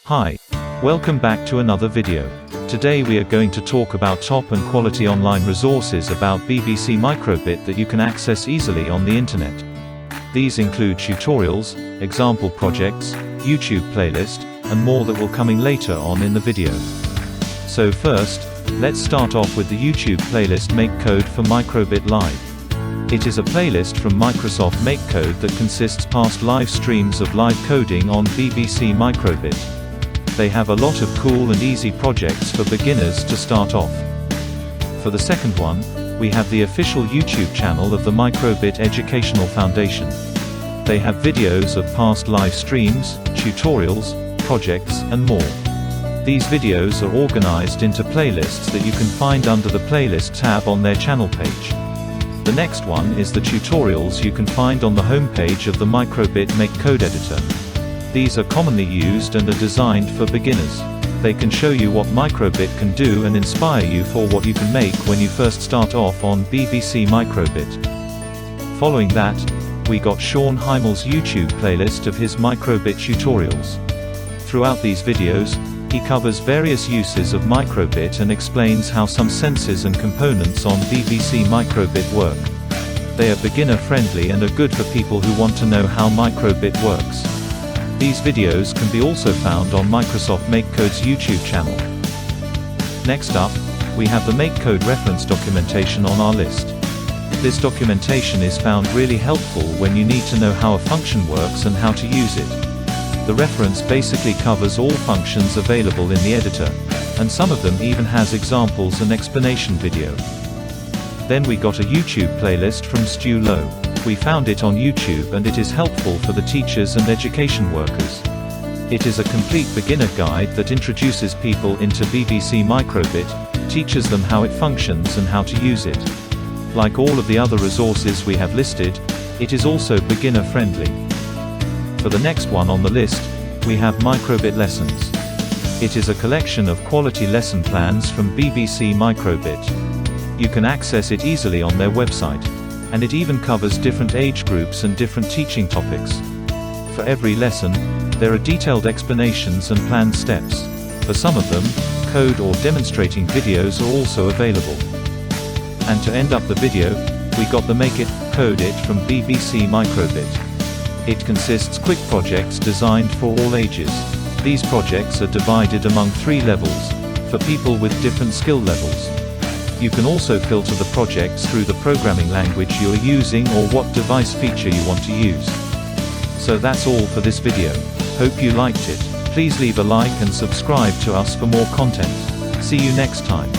Hi. Welcome back to another video. Today we are going to talk about top and quality online resources about BBC Microbit that you can access easily on the internet. These include tutorials, example projects, YouTube playlist, and more that will coming later on in the video. So first, let's start off with the YouTube playlist MakeCode for Microbit Live. It is a playlist from Microsoft MakeCode that consists past live streams of live coding on BBC Microbit. They have a lot of cool and easy projects for beginners to start off. For the second one, we have the official YouTube channel of the Microbit Educational Foundation. They have videos of past live streams, tutorials, projects, and more. These videos are organized into playlists that you can find under the playlist tab on their channel page. The next one is the tutorials you can find on the homepage of the Microbit MakeCode editor. These are commonly used and are designed for beginners. They can show you what Microbit can do and inspire you for what you can make when you first start off on BBC Microbit. Following that, we got Sean Heimel's YouTube playlist of his Microbit tutorials. Throughout these videos, he covers various uses of Microbit and explains how some sensors and components on BBC Microbit work. They are beginner-friendly and are good for people who want to know how Microbit works. These videos can be also found on Microsoft MakeCode's YouTube channel. Next up, we have the MakeCode reference documentation on our list. This documentation is found really helpful when you need to know how a function works and how to use it. The reference basically covers all functions available in the editor, and some of them even has examples and explanation video. Then we got a YouTube playlist from Stu Lowe. We found it on YouTube and it is helpful for the teachers and education workers. It is a complete beginner guide that introduces people into BBC Microbit, teaches them how it functions and how to use it. Like all of the other resources we have listed, it is also beginner friendly. For the next one on the list, we have Microbit Lessons. It is a collection of quality lesson plans from BBC Microbit. You can access it easily on their website, and it even covers different age groups and different teaching topics. For every lesson, there are detailed explanations and planned steps. For some of them, code or demonstrating videos are also available. And to end up the video, we got the Make It, Code It from BBC Microbit. It consists quick projects designed for all ages. These projects are divided among 3 levels, for people with different skill levels. You can also filter the projects through the programming language you are using or what device feature you want to use. So that's all for this video. Hope you liked it. Please leave a like and subscribe to us for more content. See you next time.